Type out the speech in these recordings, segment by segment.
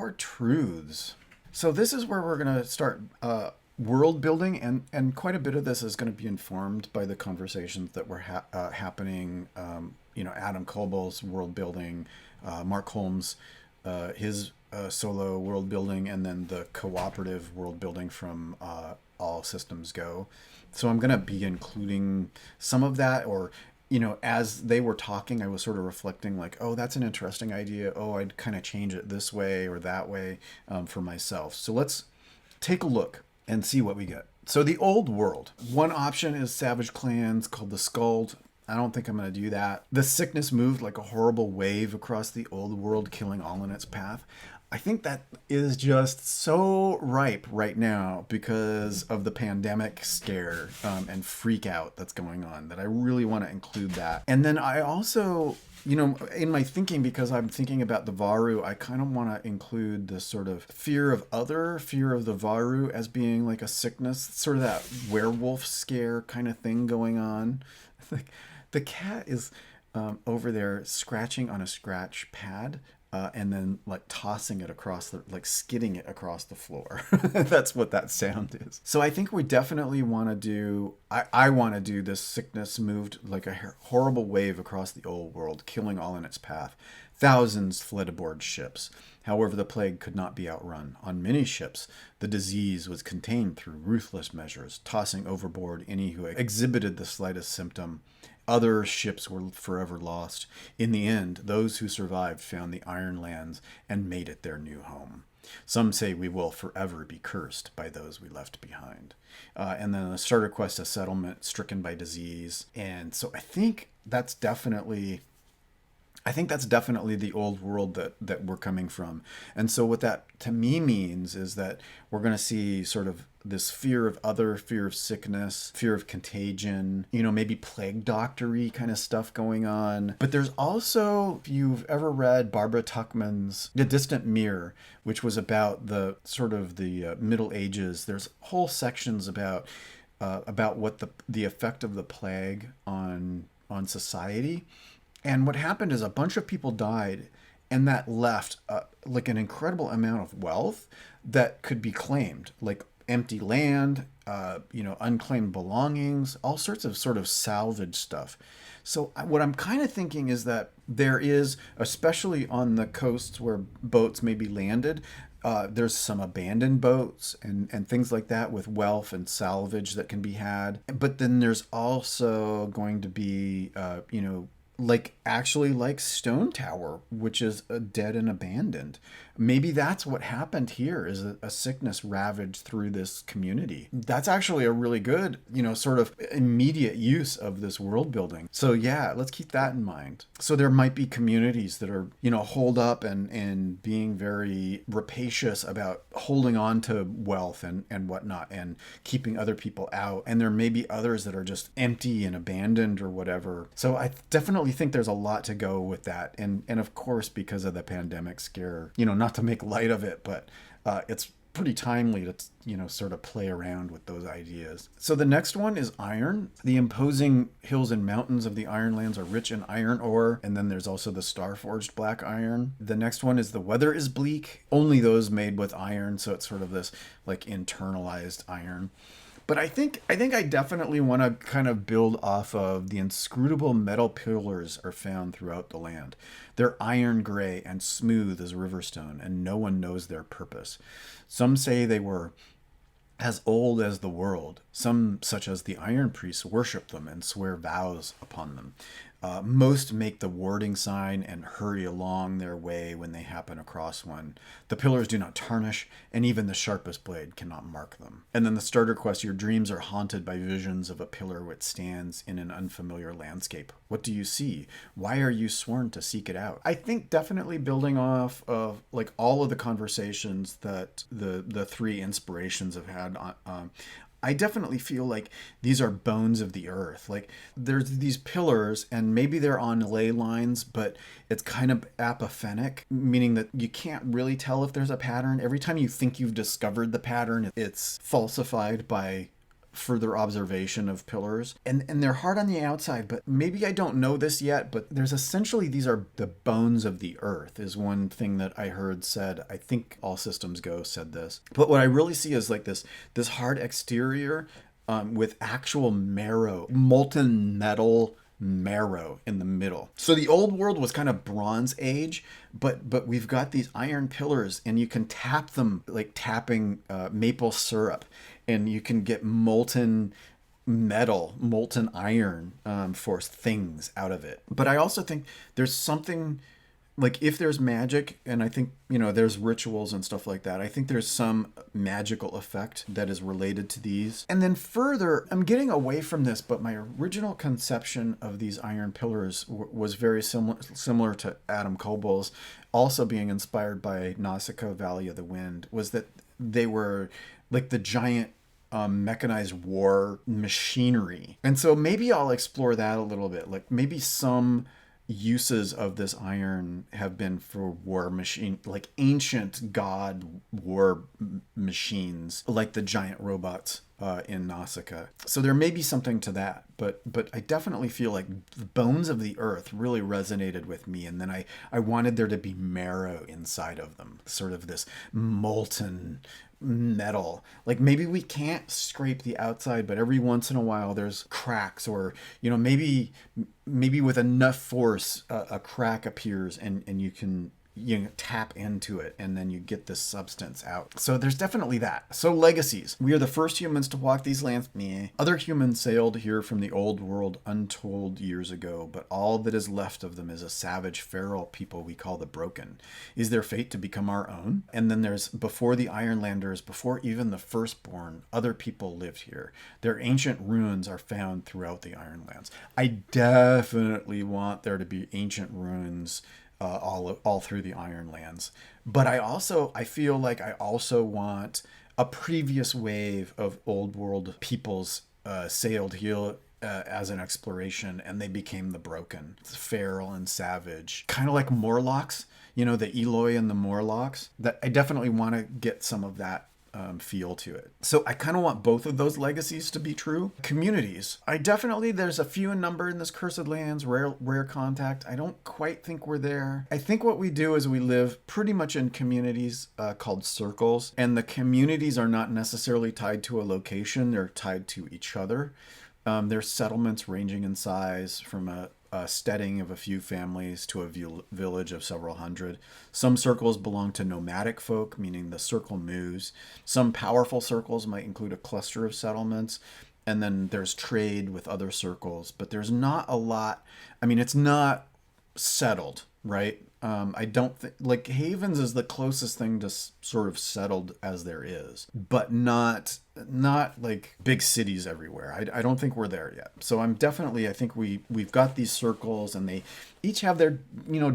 Our truths. So this is where we're going to start world building, and quite a bit of this is going to be informed by the conversations that were happening. Adam Kobol's world building, Mark Holmes, his solo world building, and then the cooperative world building from All Systems Go. So I'm going to be including some of that, or as they were talking, I was sort of reflecting like, oh, that's an interesting idea. Oh, I'd kind of change it this way or that way for myself. So let's take a look and see what we get. So the old world. One option is Savage Clans called the Skald. I don't think I'm going to do that. The sickness moved like a horrible wave across the old world, killing all in its path. I think that is just so ripe right now because of the pandemic scare and freak out that's going on, that I really want to include that. And then I also, in my thinking, because I'm thinking about the Varu, I kind of want to include the sort of fear of the Varu as being like a sickness, sort of that werewolf scare kind of thing going on. Like the cat is over there scratching on a scratch pad. And then like tossing it across skidding it across the floor. That's what that sound is. So I think we definitely want to do, I want to do this sickness moved like a horrible wave across the old world, killing all in its path. Thousands fled aboard ships. However, the plague could not be outrun. On many ships, the disease was contained through ruthless measures, tossing overboard any who exhibited the slightest symptom. Other ships were forever lost. In the end, those who survived found the Ironlands and made it their new home. Some say we will forever be cursed by those we left behind. And then the starter quest, a settlement stricken by disease. And so I think that's definitely the old world that we're coming from. And so what that to me means is that we're going to see sort of this fear of other, fear of sickness, fear of contagion, maybe plague doctory kind of stuff going on. But there's also, if you've ever read Barbara Tuchman's The Distant Mirror, which was about the sort of the Middle Ages, there's whole sections about what the effect of the plague on society. And what happened is a bunch of people died, and that left like an incredible amount of wealth that could be claimed, like empty land, unclaimed belongings, all sorts of sort of salvage stuff. So what I'm kind of thinking is that there is, especially on the coasts where boats may be landed, there's some abandoned boats and things like that with wealth and salvage that can be had. But then there's also going to be, like Stone Tower, which is dead and abandoned. Maybe that's what happened here, is a sickness ravaged through this community. That's actually a really good, sort of immediate use of this world building. So yeah, let's keep that in mind. So there might be communities that are, holed up and being very rapacious about holding on to wealth and whatnot and keeping other people out. And there may be others that are just empty and abandoned or whatever. So I definitely think there's a lot to go with that. And of course, because of the pandemic scare, not to make light of it, but it's pretty timely to, sort of play around with those ideas. So the next one is iron. The imposing hills and mountains of the Ironlands are rich in iron ore. And then there's also the star-forged black iron. The next one is the weather is bleak. Only those made with iron. So it's sort of this like internalized iron. But I think I definitely want to kind of build off of the inscrutable metal pillars are found throughout the land. They're iron gray and smooth as riverstone, and no one knows their purpose. Some say they were as old as the world. Some, such as the iron priests, worship them and swear vows upon them. Most make the warding sign and hurry along their way when they happen across one. The pillars do not tarnish, and even the sharpest blade cannot mark them. And then the starter quest, your dreams are haunted by visions of a pillar which stands in an unfamiliar landscape. What do you see? Why are you sworn to seek it out? I think definitely building off of like all of the conversations that the three inspirations have had on, I definitely feel like these are bones of the earth. Like there's these pillars and maybe they're on ley lines, but it's kind of apophenic, meaning that you can't really tell if there's a pattern. Every time you think you've discovered the pattern, it's falsified by further observation of pillars. And they're hard on the outside, but maybe I don't know this yet, but there's essentially, these are the bones of the earth is one thing that I heard said. I think All Systems Go said this. But what I really see is like this hard exterior with actual marrow, molten metal marrow in the middle. So the old world was kind of Bronze Age, but we've got these iron pillars, and you can tap them like tapping maple syrup, and you can get molten metal, molten iron for things out of it. But I also think there's something, like if there's magic, and I think, there's rituals and stuff like that, I think there's some magical effect that is related to these. And then further, I'm getting away from this, but my original conception of these iron pillars was very similar to Adam Kobol's, also being inspired by Nausicaa, Valley of the Wind, was that they were like the giant mechanized war machinery. And so maybe I'll explore that a little bit. Like maybe some uses of this iron have been for war machine, like ancient god war machines, like the giant robots in Nausicaa. So there may be something to that, but I definitely feel like the bones of the earth really resonated with me, and then I wanted there to be marrow inside of them, sort of this molten metal. Like maybe we can't scrape the outside, but every once in a while there's cracks, or maybe with enough force a crack appears, and you can tap into it, and then you get this substance out. So there's definitely that. So legacies. We are the first humans to walk these lands. Meh. Other humans sailed here from the old world untold years ago, but all that is left of them is a savage, feral people we call the Broken. Is their fate to become our own? And then there's before the Ironlanders, before even the firstborn, other people lived here. Their ancient ruins are found throughout the Ironlands. I definitely want there to be ancient ruins all through the Ironlands. But I feel like I also want a previous wave of old world peoples sailed here as an exploration, and they became the Broken. It's feral and savage. Kind of like Morlocks, the Eloi and the Morlocks. That I definitely want to get some of that feel to it. So I kind of want both of those legacies to be true. Communities. There's a few in number in this Cursed Lands, rare contact. I don't quite think we're there. I think what we do is we live pretty much in communities called circles, and the communities are not necessarily tied to a location, they're tied to each other. There's settlements ranging in size from a steading of a few families to a village of several hundred. Some circles belong to nomadic folk, meaning the circle moves. Some powerful circles might include a cluster of settlements. And then there's trade with other circles, but there's not a lot. I mean, it's not settled, right? I don't think, like, Havens is the closest thing to sort of settled as there is, but not like big cities everywhere. I don't think we're there yet. So I think we've got these circles, and they each have their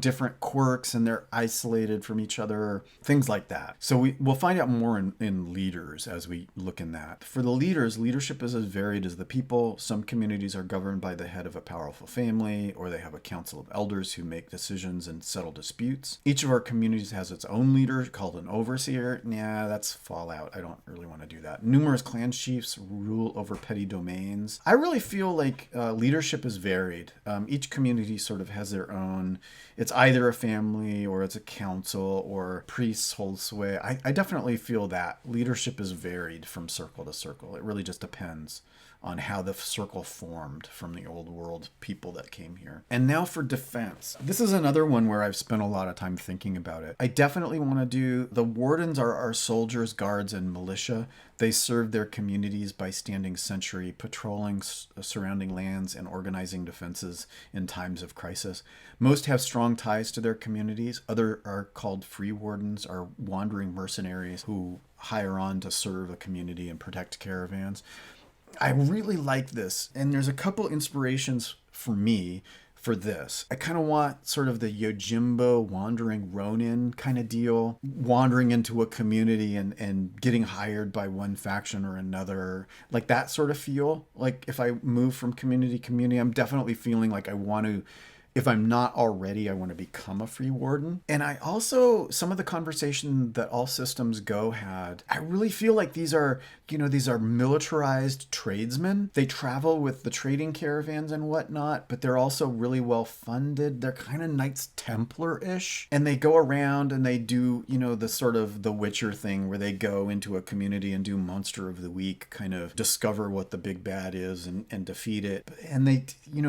different quirks, and they're isolated from each other, things like that. So we'll find out more in leaders as we look in that. For the leaders, leadership is as varied as the people. Some communities are governed by the head of a powerful family, or they have a council of elders who make decisions and settle disputes. Each of our communities has its own leader called an overseer. Nah, that's Fallout. I don't really want to do that. Numerous clan chiefs rule over petty domains. I really feel like leadership is varied. Each community sort of has their own. It's either a family, or it's a council, or priests hold sway. I definitely feel that leadership is varied from circle to circle. It really just depends on how the circle formed from the old world people that came here. And now for defense. This is another one where I've spent a lot of time thinking about it. I definitely want to do, the wardens are our soldiers, guards, and militia. They serve their communities by standing sentry, patrolling surrounding lands, and organizing defenses in times of crisis. Most have strong ties to their communities. Other are called free wardens, are wandering mercenaries who hire on to serve a community and protect caravans. I really like this, and there's a couple inspirations for me for this. I kind of want sort of the Yojimbo wandering Ronin kind of deal, wandering into a community and getting hired by one faction or another, like that sort of feel. Like if I move from community to community, I'm definitely feeling like I want to if I'm not already, I want to become a free warden. And I also, some of the conversation that All Systems Go had, I really feel like these are, these are militarized tradesmen. They travel with the trading caravans and whatnot, but they're also really well funded. They're kind of Knights Templar-ish. And they go around and they do, the sort of the Witcher thing where they go into a community and do Monster of the Week, kind of discover what the big bad is and defeat it. And they,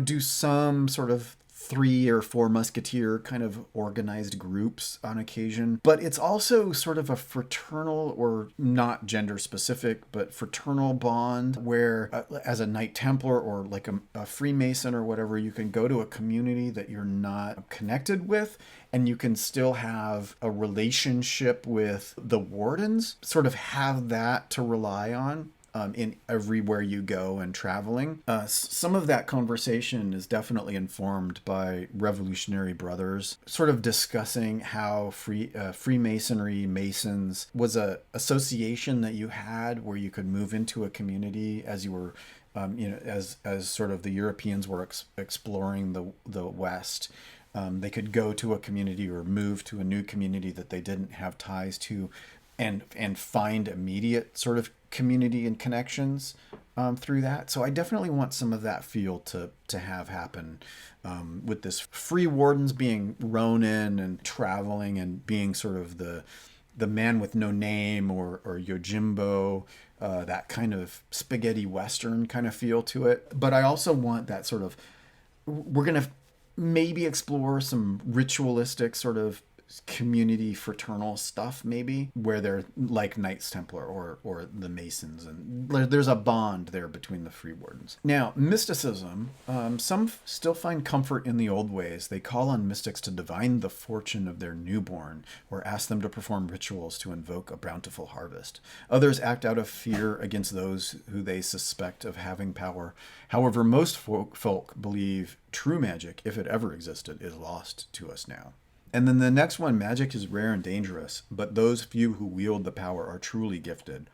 do some sort of 3 or 4 musketeer kind of organized groups on occasion. But it's also sort of a fraternal, or not gender specific, but fraternal bond where as a Knight Templar or like a Freemason or whatever, you can go to a community that you're not connected with and you can still have a relationship with the wardens, sort of have that to rely on. In everywhere you go and traveling. Some of that conversation is definitely informed by Revolutionary Brothers, sort of discussing how Freemasonry, Masons, was a association that you had where you could move into a community as you were, as sort of the Europeans were exploring the West. They could go to a community or move to a new community that they didn't have ties to and find immediate sort of community and connections through that. So I definitely want some of that feel to have happen with this free wardens being Ronin and traveling and being sort of the man with no name or Yojimbo, that kind of spaghetti Western kind of feel to it. But I also want that sort of, we're going to maybe explore some ritualistic sort of community fraternal stuff, maybe, where they're like Knights Templar or the Masons, and there's a bond there between the free wardens. Now, mysticism, some still find comfort in the old ways. They call on mystics to divine the fortune of their newborn or ask them to perform rituals to invoke a bountiful harvest. Others act out of fear against those who they suspect of having power. However, most folk believe true magic, if it ever existed, is lost to us now. And then the next one, magic is rare and dangerous, but those few who wield the power are truly gifted.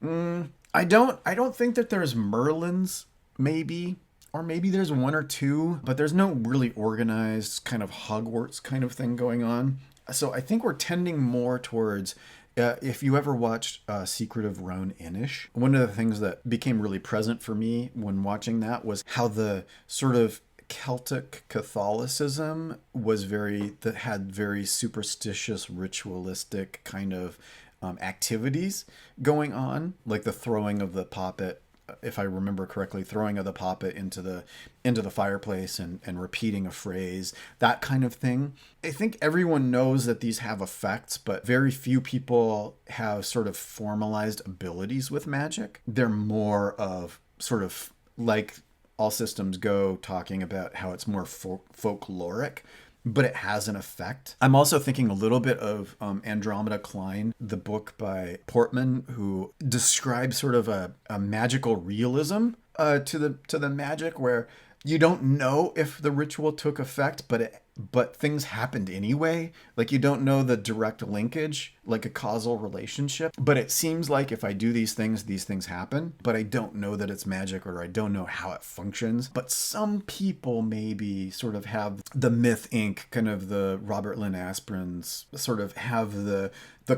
I don't think that there's Merlins, maybe, or maybe there's 1 or 2, but there's no really organized kind of Hogwarts kind of thing going on. So I think we're tending more towards, if you ever watched Secret of Roan Inish, one of the things that became really present for me when watching that was how the sort of Celtic Catholicism had very superstitious, ritualistic kind of activities going on, like the throwing of the poppet, if I remember correctly, throwing of the poppet into the fireplace and repeating a phrase, that kind of thing. I think everyone knows that these have effects, but very few people have sort of formalized abilities with magic. They're more of sort of like All Systems Go, talking about how it's more folkloric, but it has an effect. I'm also thinking a little bit of Andromeda Klein, the book by Portman, who describes sort of a magical realism to the magic, where you don't know if the ritual took effect, but things happened anyway. Like, you don't know the direct linkage, like a causal relationship. But it seems like if I do these things happen. But I don't know that it's magic, or I don't know how it functions. But some people maybe sort of have the Myth Inc., kind of the Robert Lynn Asprin's, sort of have the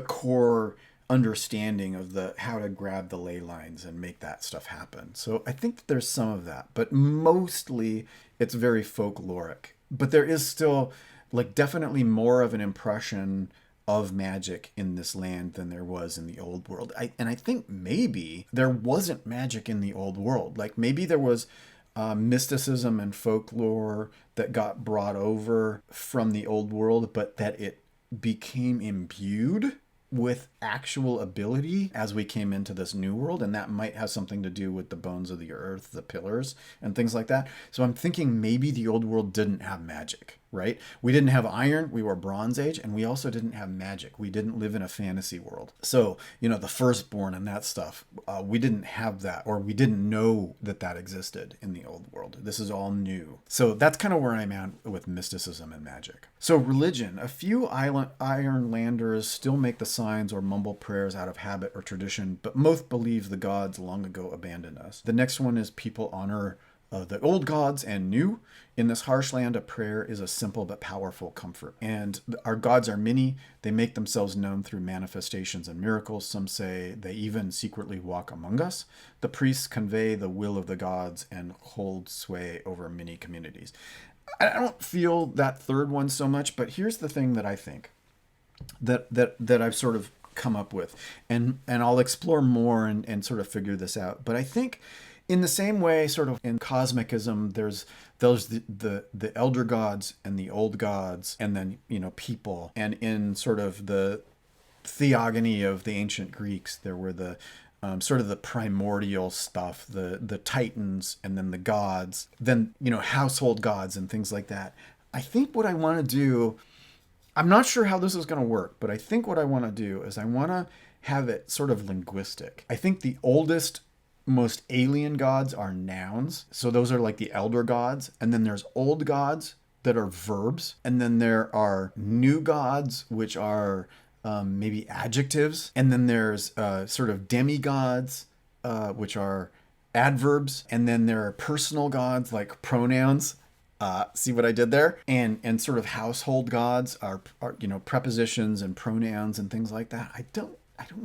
core understanding of how to grab the ley lines and make that stuff happen. So I think that there's some of that, but mostly it's very folkloric. But there is still, like, definitely more of an impression of magic in this land than there was in the old world. And I think maybe there wasn't magic in the old world. Like, maybe there was mysticism and folklore that got brought over from the old world, but that it became imbued with actual ability as we came into this new world, and that might have something to do with the bones of the earth, the pillars, and things like that. So I'm thinking maybe the old world didn't have magic, right? We didn't have iron, we were Bronze Age, and we also didn't have magic. We didn't live in a fantasy world. So, the firstborn and that stuff, we didn't have that, or we didn't know that existed in the old world. This is all new. So that's kind of where I'm at with mysticism and magic. So religion, a few Ironlanders still make the signs or mumble prayers out of habit or tradition, but most believe the gods long ago abandoned us. The next one is people honor the old gods and new. In this harsh land, a prayer is a simple but powerful comfort. And our gods are many. They make themselves known through manifestations and miracles. Some say they even secretly walk among us. The priests convey the will of the gods and hold sway over many communities. I don't feel that third one so much, but here's the thing that I think that I've sort of come up with, and I'll explore more and sort of figure this out. But I think in the same way, sort of in cosmicism, there's the elder gods and the old gods, and then, you know, people. And in sort of the theogony of the ancient Greeks, there were the sort of the primordial stuff, the titans, and then the gods, then, you know, household gods and things like that. I think what I want to do, I'm not sure how this is going to work, but I think what I want to do is I want to have it sort of linguistic. I think the oldest, most alien gods are nouns. So those are like the elder gods. And then there's old gods that are verbs. And then there are new gods, which are maybe adjectives. And then there's sort of demigods, which are adverbs. And then there are personal gods like pronouns. See what I did there? And sort of household gods are, you know, prepositions and pronouns and things like that. I don't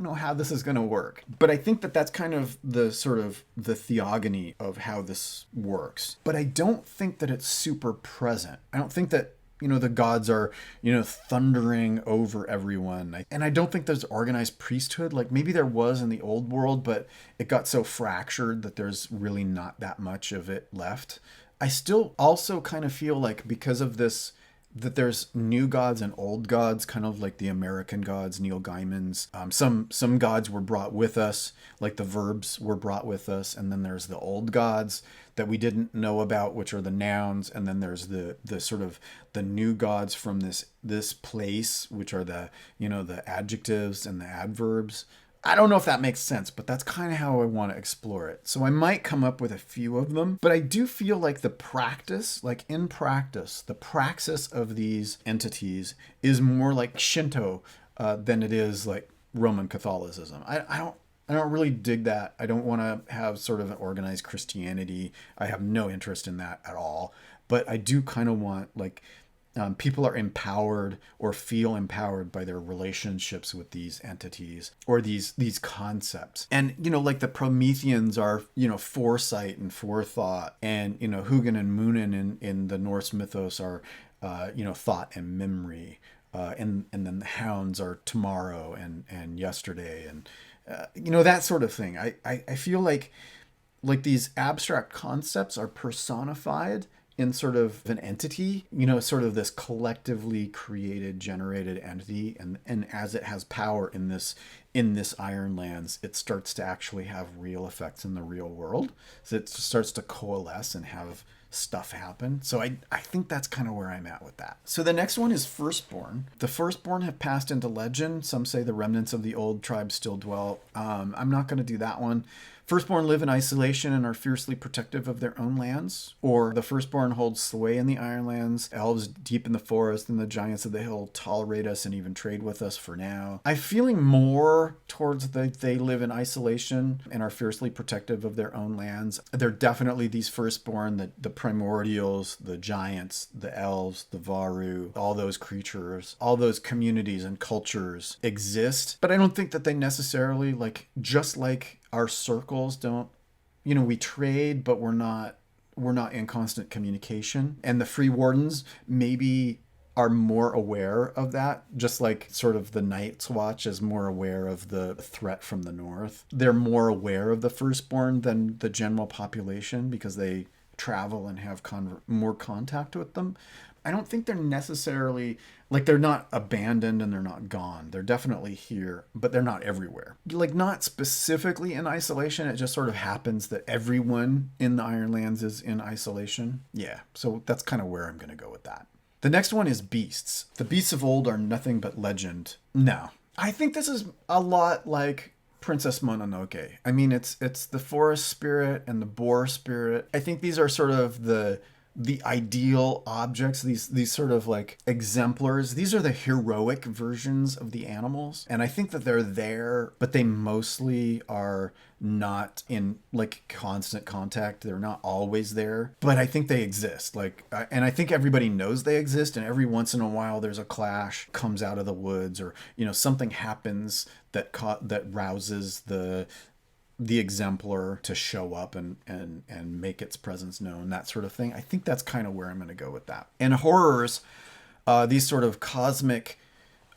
know how this is going to work, but I think that that's kind of the sort of the theogony of how this works. But I don't think that it's super present. I don't think that, you know, the gods are, you know, thundering over everyone. And I don't think there's organized priesthood. Like maybe there was in the old world, but it got so fractured that there's really not that much of it left. I still also kind of feel like because of this, that there's new gods and old gods, kind of like the American gods, Neil Gaiman's. Some gods were brought with us, like the verbs were brought with us. And then there's the old gods that we didn't know about, which are the nouns. And then there's the sort of the new gods from this place, which are the, you know, the adjectives and the adverbs. I don't know if that makes sense, but that's kind of how I want to explore it. So I might come up with a few of them, but I do feel like the practice, like in practice, the praxis of these entities is more like Shinto than it is like Roman Catholicism. I don't really dig that. I don't want to have sort of an organized Christianity. I have no interest in that at all. But I do kind of want like people are empowered or feel empowered by their relationships with these entities or these concepts. And, you know, like the Prometheans are, you know, foresight and forethought. And, you know, Hugin and Munin in the Norse mythos are, you know, thought and memory. And then the hounds are tomorrow and yesterday and, you know, that sort of thing. I feel like these abstract concepts are personified in sort of an entity, you know, sort of this collectively created, generated entity. And as it has power in this Ironlands, it starts to actually have real effects in the real world. So it starts to coalesce and have stuff happen. So I think that's kind of where I'm at with that. So the next one is Firstborn. The Firstborn have passed into legend. Some say the remnants of the old tribes still dwell. I'm not going to do that one. Firstborn live in isolation and are fiercely protective of their own lands. Or the Firstborn hold sway in the Ironlands. Elves deep in the forest and the giants of the hill tolerate us and even trade with us for now. I'm feeling more towards they live in isolation and are fiercely protective of their own lands. They're definitely these Firstborn, the primordials, the giants, the elves, the Varu, all those creatures, all those communities and cultures exist. But I don't think that they necessarily, like, just like our circles don't, you know, we trade, but we're not in constant communication. And the Free Wardens maybe are more aware of that, just like sort of the Night's Watch is more aware of the threat from the north. They're more aware of the Firstborn than the general population because they travel and have more contact with them. I don't think they're necessarily, like, they're not abandoned and they're not gone. They're definitely here, but they're not everywhere. Like, not specifically in isolation. It just sort of happens that everyone in the Ironlands is in isolation. Yeah, so that's kind of where I'm going to go with that. The next one is beasts. The beasts of old are nothing but legend. No. I think this is a lot like Princess Mononoke. I mean, it's the forest spirit and the boar spirit. I think these are sort of the the ideal objects, these sort of like exemplars. These are the heroic versions of the animals. And I think that they're there, but they mostly are not in like constant contact. They're not always there, but I think they exist. Like, and I think everybody knows they exist. And every once in a while, there's a clash comes out of the woods, or something happens that rouses the exemplar to show up and make its presence known, that sort of thing. I think that's kind of where I'm going to go with that. And horrors, these sort of cosmic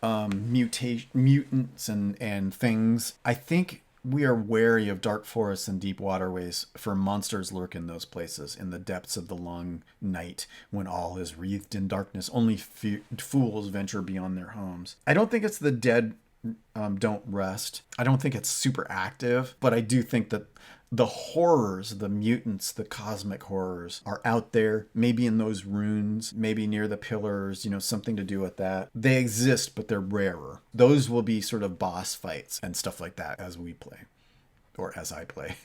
mutants and things. I think we are wary of dark forests and deep waterways, for monsters lurk in those places, in the depths of the long night, when all is wreathed in darkness. Only fools venture beyond their homes. I don't think it's the dead don't rest. I don't think it's super active, but I do think that the horrors, the mutants, the cosmic horrors are out there, maybe in those runes, maybe near the pillars, something to do with that. They exist, but they're rarer. Those will be sort of boss fights and stuff like that as we play, or as I play.